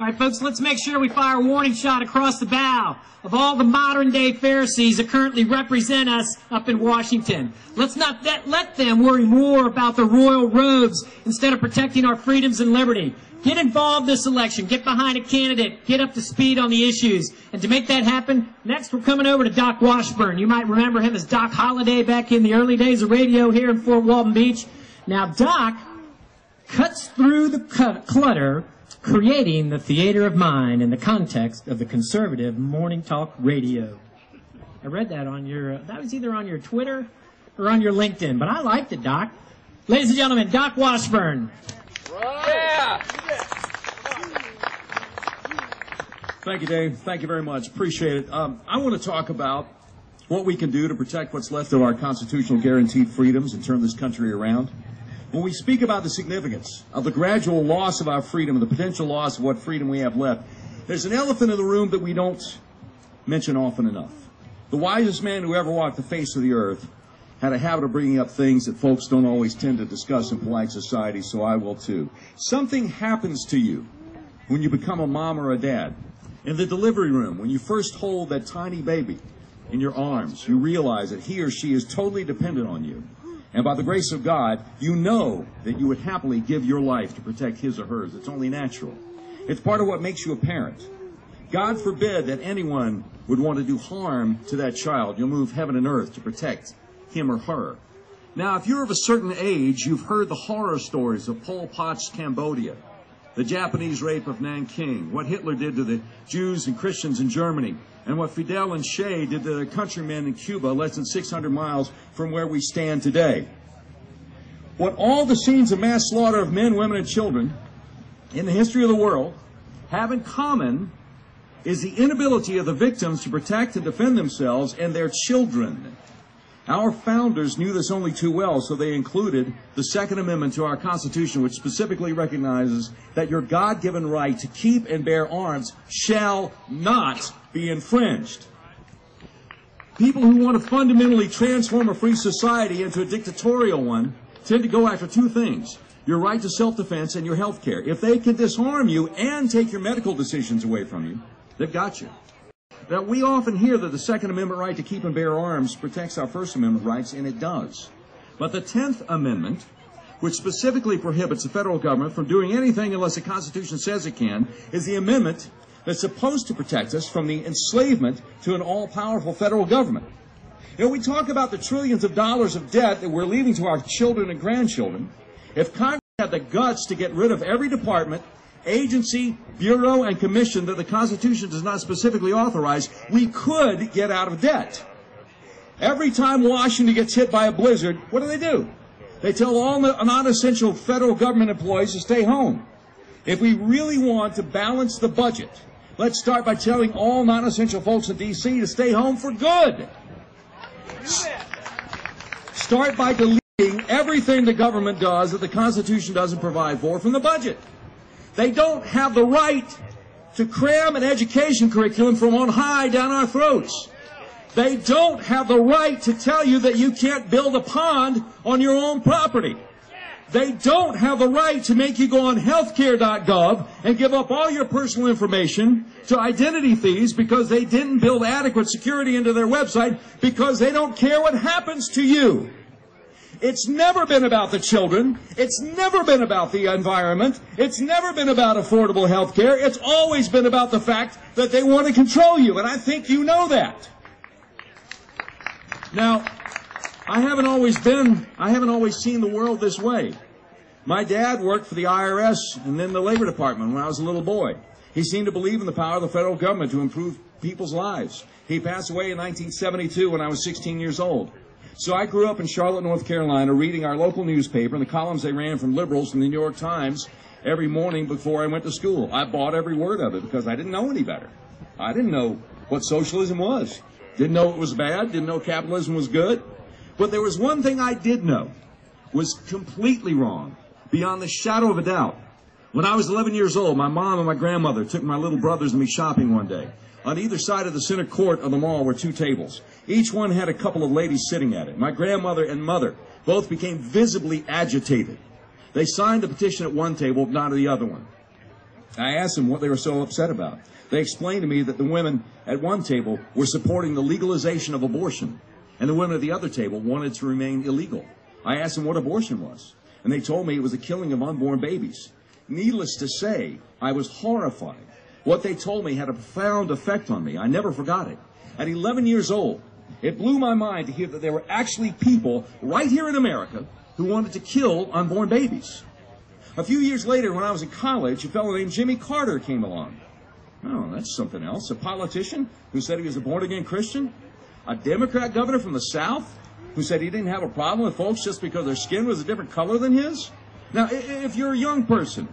All right, folks, let's make sure we fire a warning shot across the bow of all the modern-day Pharisees that currently represent us up in Washington. Let's not let them worry more about the royal robes instead of protecting our freedoms and liberty. Get involved this election. Get behind a candidate. Get up to speed on the issues. And to make that happen, next we're coming over to Doc Washburn. You might remember him as Doc Holliday back in the early days of radio here in Fort Walton Beach. Now, Doc cuts through the clutter, creating the theater of mind in the context of the conservative morning talk radio. I read that on your, that was either on your Twitter or on your LinkedIn, but I liked it, Doc. Ladies and gentlemen, Doc Washburn. Yeah! Thank you, Dave. Thank you very much. Appreciate it. I want to talk about what we can do to protect what's left of our constitutional guaranteed freedoms and turn this country around. When we speak about the significance of the gradual loss of our freedom and the potential loss of what freedom we have left, there's an elephant in the room that we don't mention often enough. The wisest man who ever walked the face of the earth had a habit of bringing up things that folks don't always tend to discuss in polite society, so I will too. Something happens to you when you become a mom or a dad. In the delivery room, when you first hold that tiny baby in your arms, you realize that he or she is totally dependent on you. And by the grace of God, you know that you would happily give your life to protect his or hers. It's only natural. It's part of what makes you a parent. God forbid that anyone would want to do harm to that child. You'll move heaven and earth to protect him or her. Now, if you're of a certain age, you've heard the horror stories of Pol Pot's Cambodia, the Japanese rape of Nanking, what Hitler did to the Jews and Christians in Germany, and what Fidel and Che did to their countrymen in Cuba, less than 600 miles from where we stand today. What all the scenes of mass slaughter of men, women, and children in the history of the world have in common is the inability of the victims to protect and defend themselves and their children. Our founders knew this only too well, so they included the Second Amendment to our Constitution, which specifically recognizes that your God-given right to keep and bear arms shall not be infringed. People who want to fundamentally transform a free society into a dictatorial one tend to go after two things: your right to self-defense and your health care. If they can disarm you and take your medical decisions away from you, they've got you. Now, we often hear that the Second Amendment right to keep and bear arms protects our First Amendment rights, and it does. But the 10th Amendment, which specifically prohibits the federal government from doing anything unless the Constitution says it can, is the amendment that's supposed to protect us from the enslavement to an all-powerful federal government. You know, we talk about the trillions of dollars of debt that we're leaving to our children and grandchildren. If Congress had the guts to get rid of every department, agency, bureau, and commission that the Constitution does not specifically authorize, we could get out of debt. Every time Washington gets hit by a blizzard, what do? They tell all non-essential federal government employees to stay home. If we really want to balance the budget, let's start by telling all non-essential folks in D.C. to stay home for good. Start by deleting everything the government does that the Constitution doesn't provide for from the budget. They don't have the right to cram an education curriculum from on high down our throats. They don't have the right to tell you that you can't build a pond on your own property. They don't have the right to make you go on healthcare.gov and give up all your personal information to identity thieves because they didn't build adequate security into their website because they don't care what happens to you. It's never been about the children. It's never been about the environment. It's never been about affordable health care. It's always been about the fact that they want to control you, and I think you know that. Now, I haven't always seen the world this way. My dad worked for the IRS and then the Labor Department when I was a little boy. He seemed to believe in the power of the federal government to improve people's lives. He passed away in 1972 when I was 16 years old. So I grew up in Charlotte, North Carolina, reading our local newspaper and the columns they ran from liberals from the New York Times every morning before I went to school. I bought every word of it because I didn't know any better. I didn't know what socialism was. Didn't know it was bad. Didn't know capitalism was good. But there was one thing I did know was completely wrong, beyond the shadow of a doubt. When I was 11 years old, my mom and my grandmother took my little brothers and me shopping one day. On either side of the center court of the mall were two tables. Each one had a couple of ladies sitting at it. My grandmother and mother both became visibly agitated. They signed the petition at one table, not at the other one. I asked them what they were so upset about. They explained to me that the women at one table were supporting the legalization of abortion, and the women at the other table wanted to remain illegal. I asked them what abortion was, and they told me it was the killing of unborn babies. Needless to say, I was horrified. What they told me had a profound effect on me. I never forgot it. At 11 years old, it blew my mind to hear that there were actually people right here in America who wanted to kill unborn babies. A few years later, when I was in college, a fellow named Jimmy Carter came along. Oh, that's something else. A politician who said he was a born-again Christian. A Democrat governor from the South who said he didn't have a problem with folks just because their skin was a different color than his. Now, if you're a young person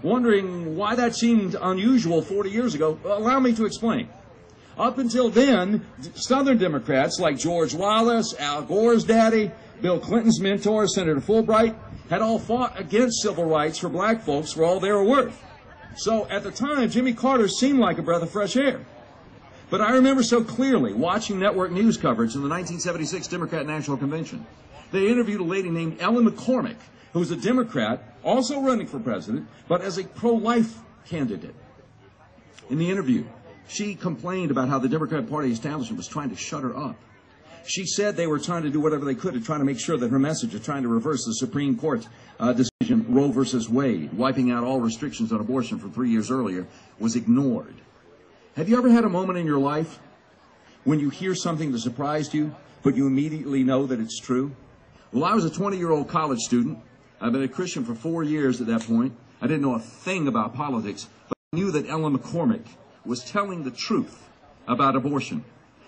wondering why that seemed unusual 40 years ago, allow me to explain. Up until then, Southern Democrats like George Wallace, Al Gore's daddy, Bill Clinton's mentor, Senator Fulbright, had all fought against civil rights for black folks for all they were worth. So at the time, Jimmy Carter seemed like a breath of fresh air. But I remember so clearly watching network news coverage in the 1976 Democrat National Convention. They interviewed a lady named Ellen McCormick, who was a Democrat, also running for president, but as a pro-life candidate. In the interview, she complained about how the Democrat Party establishment was trying to shut her up. She said they were trying to do whatever they could to try to make sure that her message of trying to reverse the Supreme Court decision, Roe versus Wade, wiping out all restrictions on abortion from 3 years earlier, was ignored. Have you ever had a moment in your life when you hear something that surprised you, but you immediately know that it's true? Well, I was a 20-year-old college student. I've been a Christian for 4 years at that point. I didn't know a thing about politics, but I knew that Ellen McCormick was telling the truth about abortion,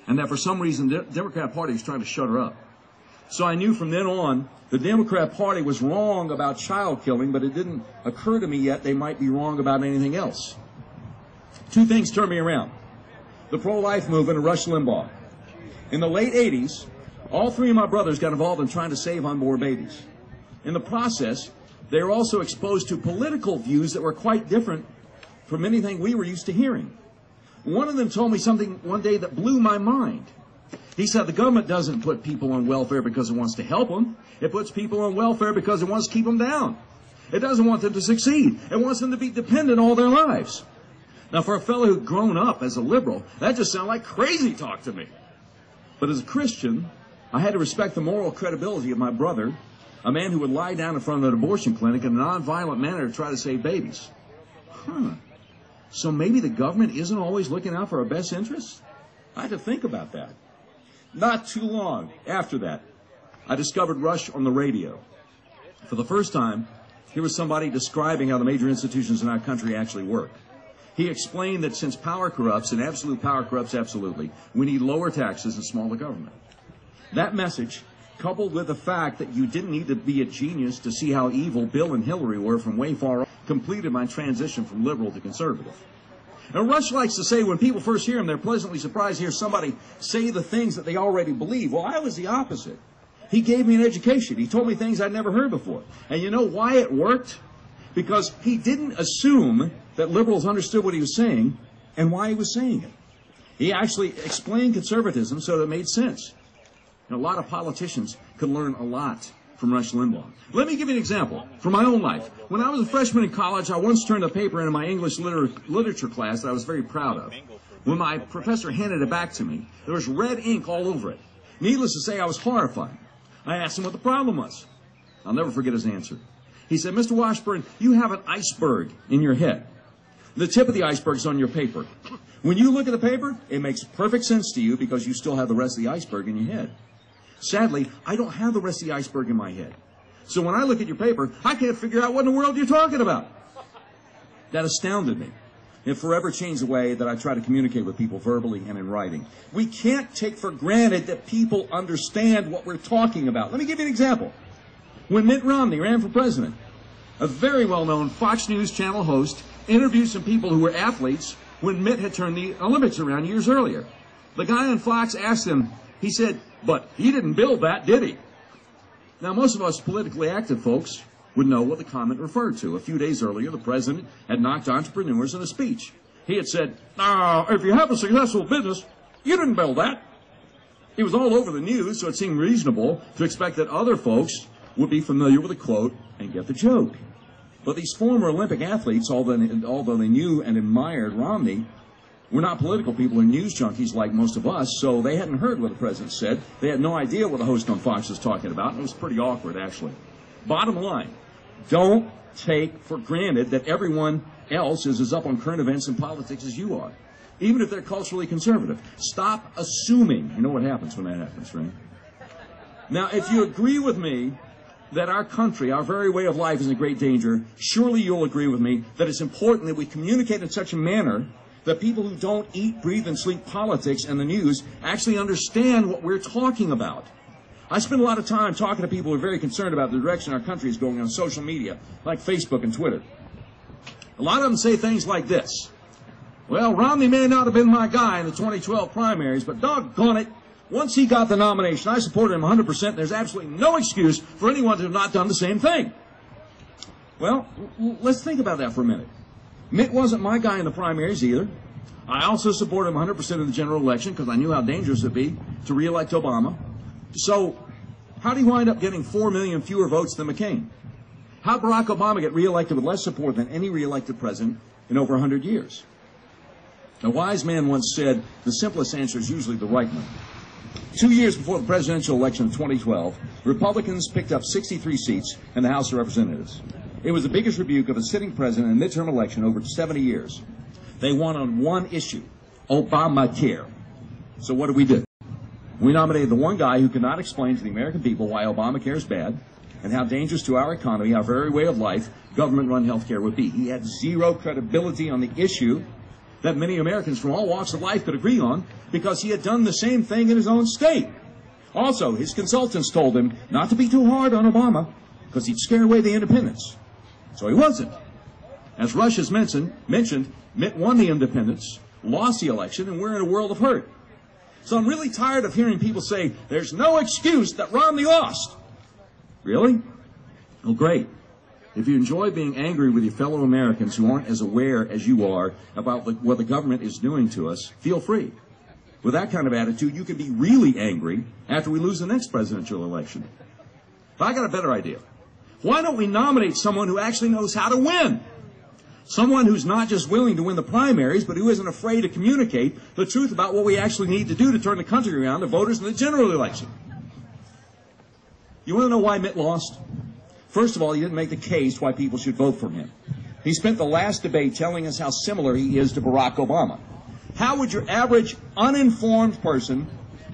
and that for some reason the Democrat Party was trying to shut her up. So I knew from then on the Democrat Party was wrong about child killing, but it didn't occur to me yet they might be wrong about anything else. Two things turned me around: the pro-life movement and Rush Limbaugh. In the late 80s, all three of my brothers got involved in trying to save unborn babies. In the process, they were also exposed to political views that were quite different from anything we were used to hearing. One of them told me something one day that blew my mind. He said the government doesn't put people on welfare because it wants to help them. It puts people on welfare because it wants to keep them down. It doesn't want them to succeed. It wants them to be dependent all their lives. Now, for a fellow who'd grown up as a liberal, that just sounded like crazy talk to me. But as a Christian, I had to respect the moral credibility of my brother, a man who would lie down in front of an abortion clinic in a nonviolent manner to try to save babies. So maybe the government isn't always looking out for our best interests? I had to think about that. Not too long after that, I discovered Rush on the radio. For the first time, here was somebody describing how the major institutions in our country actually work. He explained that since power corrupts, and absolute power corrupts absolutely, we need lower taxes and smaller government. That message, coupled with the fact that you didn't need to be a genius to see how evil Bill and Hillary were from way far off, completed my transition from liberal to conservative. Now, Rush likes to say when people first hear him, they're pleasantly surprised to hear somebody say the things that they already believe. Well, I was the opposite. He gave me an education. He told me things I'd never heard before. And you know why it worked? Because he didn't assume that liberals understood what he was saying and why he was saying it. He actually explained conservatism so that it made sense. And a lot of politicians could learn a lot from Rush Limbaugh. Let me give you an example from my own life. When I was a freshman in college, I once turned a paper in my English literature class that I was very proud of. When my professor handed it back to me, there was red ink all over it. Needless to say, I was horrified. I asked him what the problem was. I'll never forget his answer. He said, "Mr. Washburn, you have an iceberg in your head. The tip of the iceberg is on your paper. When you look at the paper, it makes perfect sense to you because you still have the rest of the iceberg in your head. Sadly, I don't have the rest of the iceberg in my head. So when I look at your paper, I can't figure out what in the world you're talking about." That astounded me. It forever changed the way that I try to communicate with people verbally and in writing. We can't take for granted that people understand what we're talking about. Let me give you an example. When Mitt Romney ran for president, a very well-known Fox News Channel host interviewed some people who were athletes when Mitt had turned the Olympics around years earlier. The guy on Fox asked him, he said, "But he didn't build that, did he?" Now, most of us politically active folks would know what the comment referred to. A few days earlier, the president had knocked entrepreneurs in a speech. He had said, "If you have a successful business, you didn't build that." It was all over the news, so it seemed reasonable to expect that other folks would be familiar with the quote and get the joke. But these former Olympic athletes, although they knew and admired Romney, were not political people or news junkies like most of us, so they hadn't heard what the president said. They had no idea what the host on Fox was talking about, and it was pretty awkward, actually. Bottom line, don't take for granted that everyone else is as up on current events and politics as you are, even if they're culturally conservative. Stop assuming. You know what happens when that happens, right? Now, if you agree with me that our country, our very way of life is in great danger, surely you'll agree with me that it's important that we communicate in such a manner that people who don't eat, breathe, and sleep politics and the news actually understand what we're talking about. I spend a lot of time talking to people who are very concerned about the direction our country is going on social media, like Facebook and Twitter. A lot of them say things like this. Well, Romney may not have been my guy in the 2012 primaries, but doggone it, once he got the nomination, I supported him 100%. There's absolutely no excuse for anyone to have not done the same thing. Well, let's think about that for a minute. Mitt wasn't my guy in the primaries either. I also supported him 100% in the general election because I knew how dangerous it would be to re-elect Obama. So, how did he wind up getting 4 million fewer votes than McCain? How did Barack Obama get re-elected with less support than any re-elected president in over 100 years? A wise man once said, the simplest answer is usually the right one. 2 years before the presidential election of 2012, Republicans picked up 63 seats in the House of Representatives. It was the biggest rebuke of a sitting president in a midterm election in over 70 years. They won on one issue, Obamacare. So what did we do? We nominated the one guy who could not explain to the American people why Obamacare is bad and how dangerous to our economy, our very way of life, government-run health care would be. He had zero credibility on the issue that many Americans from all walks of life could agree on because he had done the same thing in his own state. Also, his consultants told him not to be too hard on Obama because he'd scare away the independents. So he wasn't. As Rush has mentioned, Mitt won the independents, lost the election, and we're in a world of hurt. So I'm really tired of hearing people say, there's no excuse that Romney lost. Really? Well, great. If you enjoy being angry with your fellow Americans who aren't as aware as you are about what the government is doing to us, feel free. With that kind of attitude, you can be really angry after we lose the next presidential election. But I got a better idea. Why don't we nominate someone who actually knows how to win? Someone who's not just willing to win the primaries, but who isn't afraid to communicate the truth about what we actually need to do to turn the country around to voters in the general election. You want to know why Mitt lost? First of all, he didn't make the case why people should vote for him. He spent the last debate telling us how similar he is to Barack Obama. How would your average uninformed person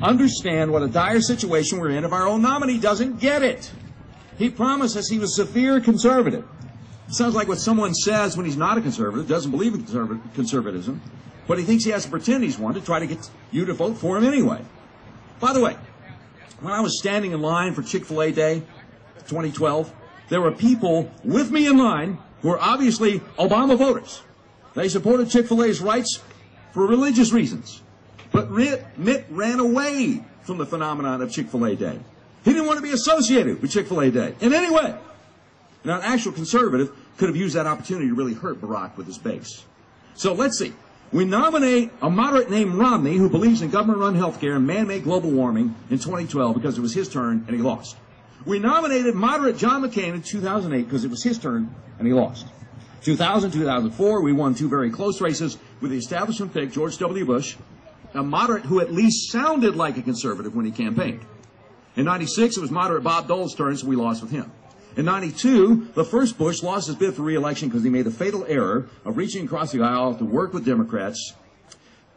understand what a dire situation we're in if our own nominee doesn't get it? He promised us he was severe conservative. It sounds like what someone says when he's not a conservative, doesn't believe in conservatism, but he thinks he has to pretend he's one to try to get you to vote for him anyway. By the way, when I was standing in line for Chick-fil-A Day 2012, there were people with me in line who were obviously Obama voters. They supported Chick-fil-A's rights for religious reasons. But Mitt ran away from the phenomenon of Chick-fil-A Day. He didn't want to be associated with Chick-fil-A Day in any way. Now, an actual conservative could have used that opportunity to really hurt Barack with his base. So let's see. We nominate a moderate named Romney who believes in government-run health care and man-made global warming in 2012 because it was his turn and he lost. We nominated moderate John McCain in 2008 because it was his turn and he lost. 2000, 2004, we won two very close races with the establishment pick, George W. Bush, a moderate who at least sounded like a conservative when he campaigned. In 96, it was moderate Bob Dole's turn, so we lost with him. In 92, the first Bush lost his bid for re-election because he made the fatal error of reaching across the aisle to work with Democrats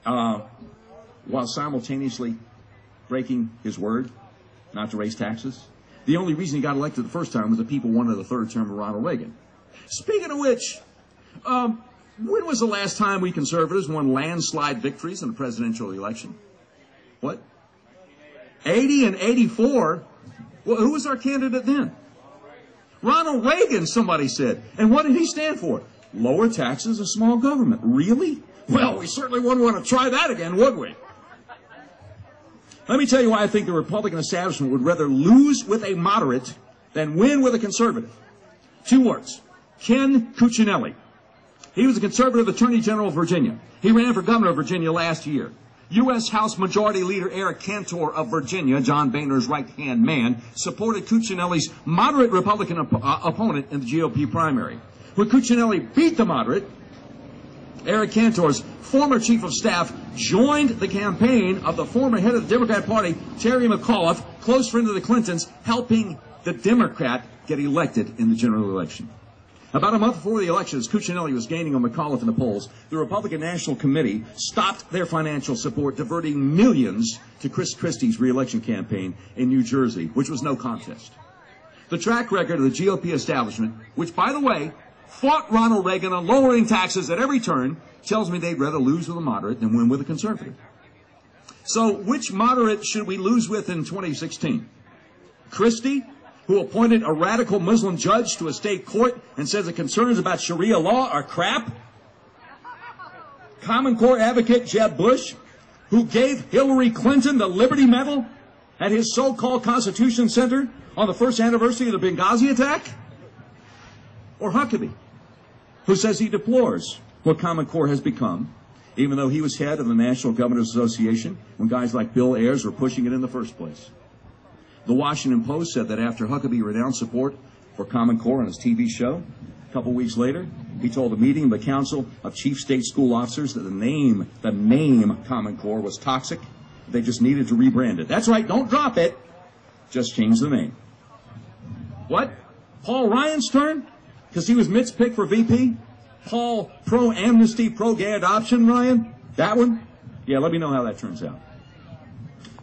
while simultaneously breaking his word not to raise taxes. The only reason he got elected the first time was the people wanted a third term of Ronald Reagan. Speaking of which, when was the last time we conservatives won landslide victories in a presidential election? What? 80 and 84? Well, who was our candidate then? Ronald Reagan, somebody said. And what did he stand for? Lower taxes and small government. Really? Well, we certainly wouldn't want to try that again, would we? Let me tell you why I think the Republican establishment would rather lose with a moderate than win with a conservative. Two words. Ken Cuccinelli. He was a conservative attorney general of Virginia. He ran for governor of Virginia last year. U.S. House Majority Leader Eric Cantor of Virginia, John Boehner's right-hand man, supported Cuccinelli's moderate Republican opponent in the GOP primary. When Cuccinelli beat the moderate, Eric Cantor's former chief of staff joined the campaign of the former head of the Democrat Party, Terry McAuliffe, close friend of the Clintons, helping the Democrat get elected in the general election. About a month before the election, as Cuccinelli was gaining on McAuliffe in the polls, the Republican National Committee stopped their financial support, diverting millions to Chris Christie's re-election campaign in New Jersey, which was no contest. The track record of the GOP establishment, which, by the way, fought Ronald Reagan on lowering taxes at every turn, tells me they'd rather lose with a moderate than win with a conservative. So which moderate should we lose with in 2016? Christie, who appointed a radical Muslim judge to a state court and says the concerns about Sharia law are crap? Common Core advocate Jeb Bush, who gave Hillary Clinton the Liberty Medal at his so-called Constitution Center on the first anniversary of the Benghazi attack? Or Huckabee, who says he deplores what Common Core has become, even though he was head of the National Governors Association when guys like Bill Ayers were pushing it in the first place. The Washington Post said that after Huckabee renounced support for Common Core on his TV show, a couple weeks later, he told a meeting of the Council of Chief State School Officers that the name Common Core was toxic. They just needed to rebrand it. That's right, don't drop it. Just change the name. What? Paul Ryan's turn? Because he was Mitt's pick for VP? Paul, pro-amnesty, pro-gay adoption, Ryan? That one? Yeah, let me know how that turns out.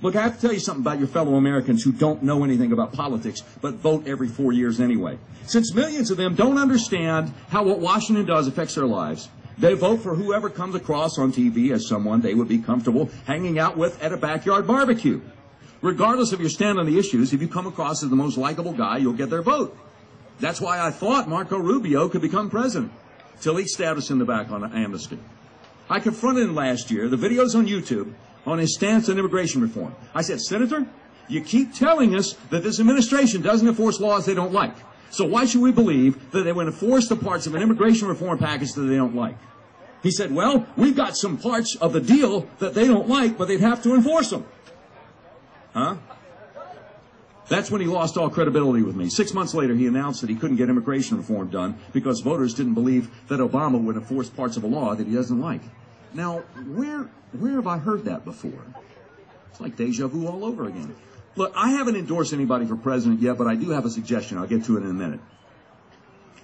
Look, I have to tell you something about your fellow Americans who don't know anything about politics, but vote every 4 years anyway. Since millions of them don't understand how what Washington does affects their lives, they vote for whoever comes across on TV as someone they would be comfortable hanging out with at a backyard barbecue. Regardless of your stand on the issues, if you come across as the most likable guy, you'll get their vote. That's why I thought Marco Rubio could become president, till he stabbed us in the back on amnesty. I confronted him last year, the videos on YouTube, on his stance on immigration reform. I said, Senator, you keep telling us that this administration doesn't enforce laws they don't like. So why should we believe that they would enforce the parts of an immigration reform package that they don't like? He said, well, we've got some parts of the deal that they don't like, but they'd have to enforce them. Huh? That's when he lost all credibility with me. 6 months later, he announced that he couldn't get immigration reform done because voters didn't believe that Obama would enforce parts of a law that he doesn't like. Now, where have I heard that before? It's like deja vu all over again. Look, I haven't endorsed anybody for president yet, but I do have a suggestion. I'll get to it in a minute.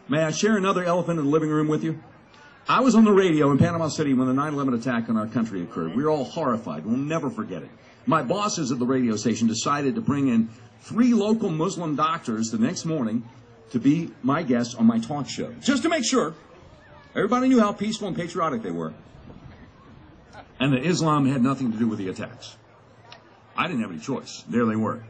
May I share another elephant in the living room with you? I was on the radio in Panama City when the 9/11 attack on our country occurred. We were all horrified. We'll never forget it. My bosses at the radio station decided to bring in 3 local Muslim doctors the next morning to be my guests on my talk show, just to make sure everybody knew how peaceful and patriotic they were, and that Islam had nothing to do with the attacks. I didn't have any choice. There they were.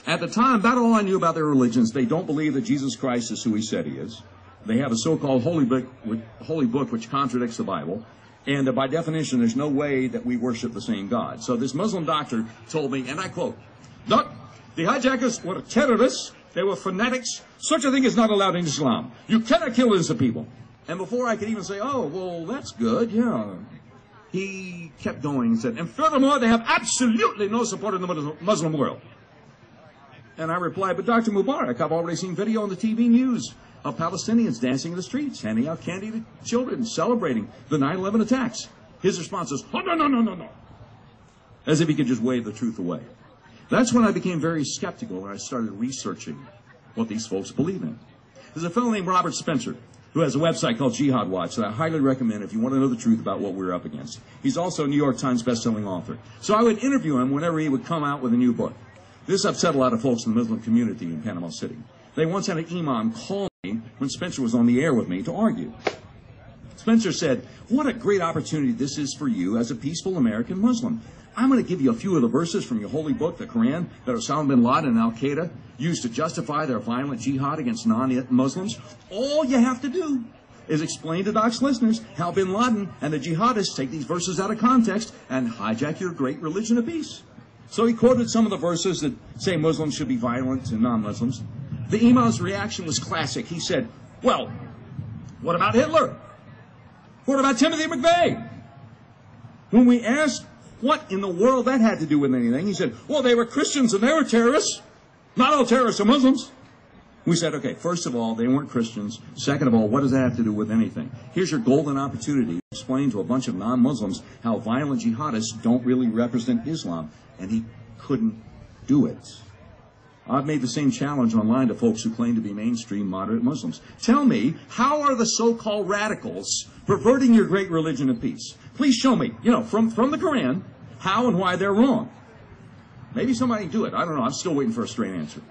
At the time, about all I knew about their religions, they don't believe that Jesus Christ is who he said he is. They have a so-called holy book which contradicts the Bible. And by definition, there's no way that we worship the same God. So this Muslim doctor told me, and I quote, "Doc, the hijackers were terrorists. They were fanatics. Such a thing is not allowed in Islam. You cannot kill innocent people." And before I could even say, oh, well, that's good, yeah, he kept going and said, and furthermore, they have absolutely no support in the Muslim world. And I replied, but Dr. Mubarak, I've already seen video on the TV news of Palestinians dancing in the streets, handing out candy to children, celebrating the 9/11 attacks. His response is, oh, no. As if he could just wave the truth away. That's when I became very skeptical and I started researching what these folks believe in. There's a fellow named Robert Spencer who has a website called Jihad Watch that I highly recommend if you want to know the truth about what we're up against. He's also a New York Times bestselling author. So I would interview him whenever he would come out with a new book. This upset a lot of folks in the Muslim community in Panama City. They once had an imam call me when Spencer was on the air with me to argue. Spencer said, what a great opportunity this is for you as a peaceful American Muslim. I'm going to give you a few of the verses from your holy book, the Quran, that Osama bin Laden and Al-Qaeda used to justify their violent jihad against non-Muslims. All you have to do is explain to Doc's listeners how bin Laden and the jihadists take these verses out of context and hijack your great religion of peace. So he quoted some of the verses that say Muslims should be violent to non-Muslims. The imam's reaction was classic. He said, well, what about Hitler? What about Timothy McVeigh? When we asked what in the world that had to do with anything, he said, well, they were Christians and they were terrorists. Not all terrorists are Muslims. We said, okay, first of all, they weren't Christians. Second of all, what does that have to do with anything? Here's your golden opportunity to explain to a bunch of non-Muslims how violent jihadists don't really represent Islam. And he couldn't do it. I've made the same challenge online to folks who claim to be mainstream moderate Muslims. Tell me, how are the so-called radicals perverting your great religion of peace? Please show me, from the Quran, how and why they're wrong. Maybe somebody can do it. I don't know. I'm still waiting for a straight answer.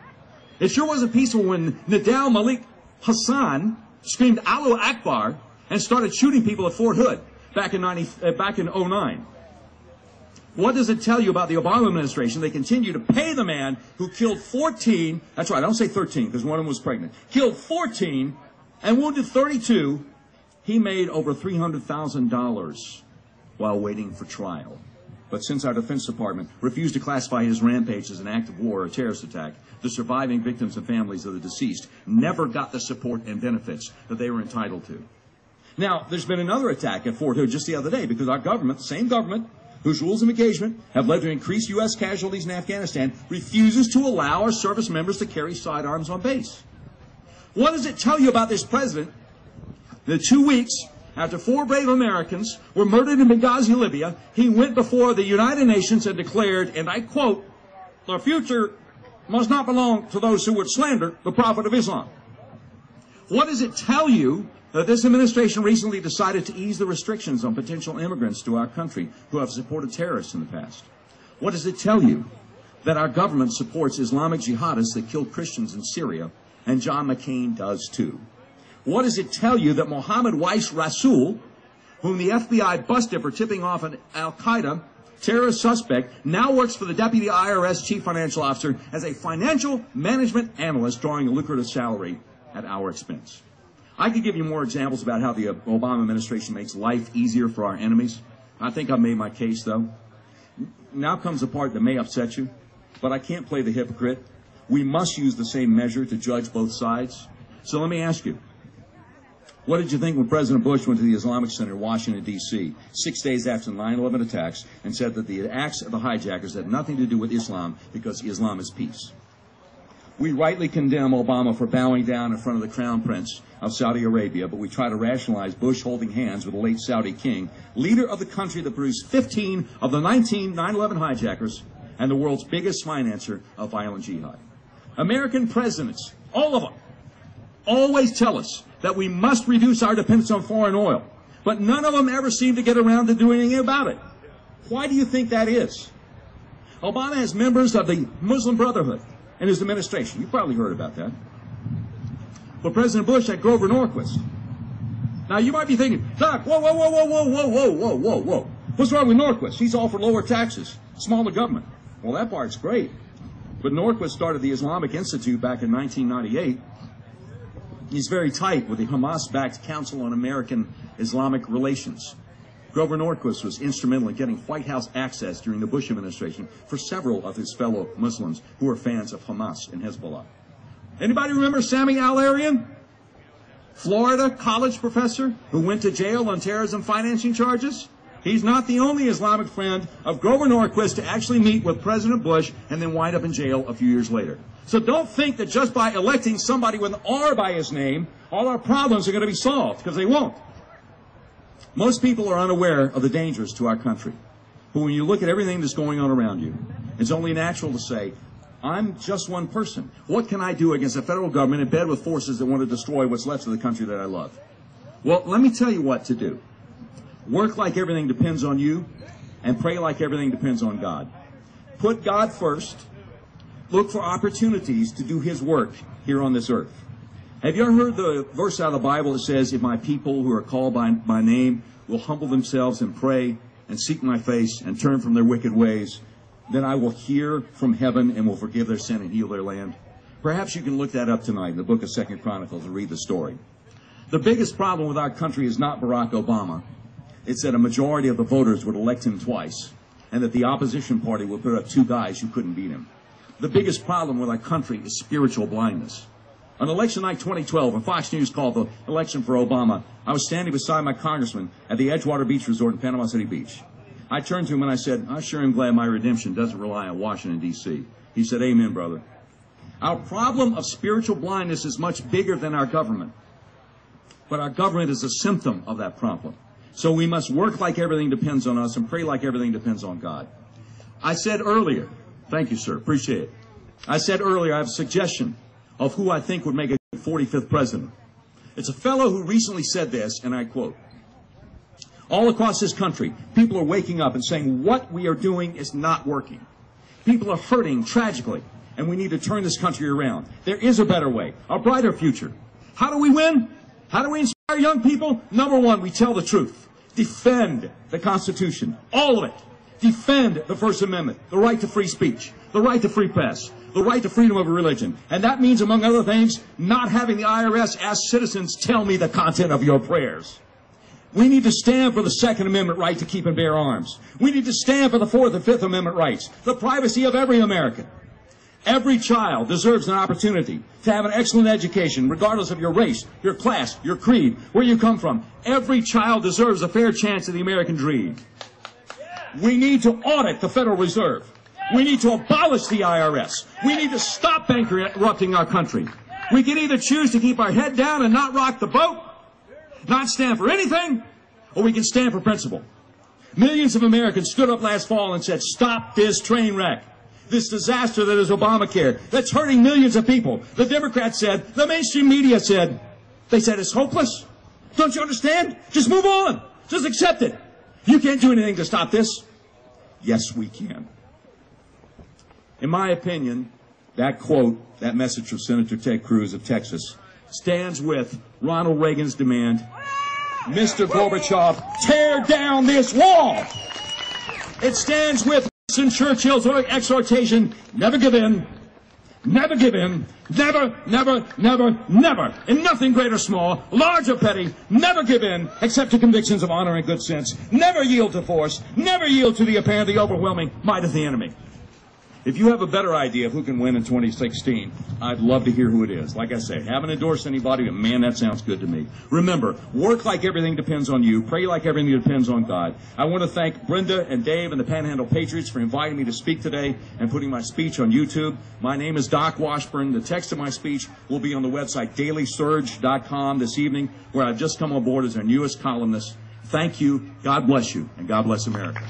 It sure wasn't peaceful when Nidal Malik Hassan screamed Allahu Akbar and started shooting people at Fort Hood back in 09. What does it tell you about the Obama administration? They continue to pay the man who killed 14, that's right, I don't say 13 because one of them was pregnant, killed 14 and wounded 32. He made over $300,000 while waiting for trial. But since our Defense Department refused to classify his rampage as an act of war or a terrorist attack, the surviving victims and families of the deceased never got the support and benefits that they were entitled to. Now, there's been another attack at Fort Hood just the other day because our government, the same government whose rules of engagement have led to increased U.S. casualties in Afghanistan, refuses to allow our service members to carry sidearms on base. What does it tell you about this president that 2 weeks after 4 brave Americans were murdered in Benghazi, Libya, he went before the United Nations and declared, and I quote, "The future must not belong to those who would slander the Prophet of Islam"? What does it tell you that this administration recently decided to ease the restrictions on potential immigrants to our country who have supported terrorists in the past? What does it tell you that our government supports Islamic jihadists that killed Christians in Syria, and John McCain does too? What does it tell you that Mohammed Weiss Rasul, whom the FBI busted for tipping off an al-Qaeda terrorist suspect, now works for the Deputy IRS Chief Financial Officer as a financial management analyst, drawing a lucrative salary at our expense? I could give you more examples about how the Obama administration makes life easier for our enemies. I think I've made my case, though. Now comes the part that may upset you, but I can't play the hypocrite. We must use the same measure to judge both sides. So let me ask you, what did you think when President Bush went to the Islamic Center in Washington, D.C., 6 days after the 9/11 attacks, and said that the acts of the hijackers had nothing to do with Islam because Islam is peace? We rightly condemn Obama for bowing down in front of the Crown Prince of Saudi Arabia, but we try to rationalize Bush holding hands with the late Saudi king, leader of the country that produced 15 of the 19 9/11 hijackers and the world's biggest financer of violent jihad. American presidents, all of them, always tell us that we must reduce our dependence on foreign oil, but none of them ever seem to get around to doing anything about it. Why do you think that is? Obama has members of the Muslim Brotherhood in his administration. You've probably heard about that. But President Bush had Grover Norquist. Now you might be thinking, Doc, whoa. What's wrong with Norquist? He's all for lower taxes, smaller government. Well, that part's great. But Norquist started the Islamic Institute back in 1998. He's very tight with the Hamas-backed Council on American Islamic Relations. Grover Norquist was instrumental in getting White House access during the Bush administration for several of his fellow Muslims who were fans of Hamas and Hezbollah. Anybody remember Sami Al-Arian? Florida college professor who went to jail on terrorism financing charges? He's not the only Islamic friend of Grover Norquist to actually meet with President Bush and then wind up in jail a few years later. So don't think that just by electing somebody with an R by his name, all our problems are going to be solved, because they won't. Most people are unaware of the dangers to our country. But when you look at everything that's going on around you, it's only natural to say, I'm just one person. What can I do against a federal government in bed with forces that want to destroy what's left of the country that I love? Well, let me tell you what to do. Work like everything depends on you, and pray like everything depends on God. Put God first. Look for opportunities to do His work here on this earth. Have you ever heard the verse out of the Bible that says, if my people who are called by my name will humble themselves and pray and seek my face and turn from their wicked ways, then I will hear from heaven and will forgive their sin and heal their land? Perhaps you can look that up tonight in the book of 2 Chronicles and read the story. The biggest problem with our country is not Barack Obama. It's that a majority of the voters would elect him twice, and that the opposition party would put up two guys who couldn't beat him. The biggest problem with our country is spiritual blindness. On election night 2012, when Fox News called the election for Obama, I was standing beside my congressman at the Edgewater Beach Resort in Panama City Beach. I turned to him and I said, I sure am glad my redemption doesn't rely on Washington, D.C. He said, amen, brother. Our problem of spiritual blindness is much bigger than our government. But our government is a symptom of that problem. So we must work like everything depends on us and pray like everything depends on God. I said earlier, thank you, sir, appreciate it. I said earlier I have a suggestion of who I think would make a good 45th president. It's a fellow who recently said this, and I quote, "All across this country, people are waking up and saying what we are doing is not working. People are hurting tragically, and we need to turn this country around. There is a better way, a brighter future. How do we win? How do we inspire young people? Number one, we tell the truth. Defend the Constitution, all of it. Defend the First Amendment, the right to free speech, the right to free press, the right to freedom of religion. And that means, among other things, not having the IRS ask citizens, tell me the content of your prayers. We need to stand for the Second Amendment right to keep and bear arms. We need to stand for the Fourth and Fifth Amendment rights, the privacy of every American. Every child deserves an opportunity to have an excellent education, regardless of your race, your class, your creed, where you come from. Every child deserves a fair chance at the American dream. We need to audit the Federal Reserve. We need to abolish the IRS. We need to stop bankrupting our country. We can either choose to keep our head down and not rock the boat, not stand for anything, or we can stand for principle. Millions of Americans stood up last fall and said, stop this train wreck, this disaster that is Obamacare, that's hurting millions of people. The Democrats said, the mainstream media said, they said it's hopeless. Don't you understand? Just move on. Just accept it. You can't do anything to stop this. Yes, we can. In my opinion, that quote, that message from Senator Ted Cruz of Texas, stands with Ronald Reagan's demand, Mr. Gorbachev, tear down this wall. It stands with Winston Churchill's exhortation, never give in, never give in, never, never, never, never, in nothing great or small, large or petty, never give in, except to convictions of honor and good sense, never yield to force, never yield to the apparently overwhelming might of the enemy. If you have a better idea of who can win in 2016, I'd love to hear who it is. Like I say, haven't endorsed anybody, but man, that sounds good to me. Remember, work like everything depends on you. Pray like everything depends on God. I want to thank Brenda and Dave and the Panhandle Patriots for inviting me to speak today and putting my speech on YouTube. My name is Doc Washburn. The text of my speech will be on the website dailysurge.com this evening, where I've just come on board as our newest columnist. Thank you, God bless you, and God bless America.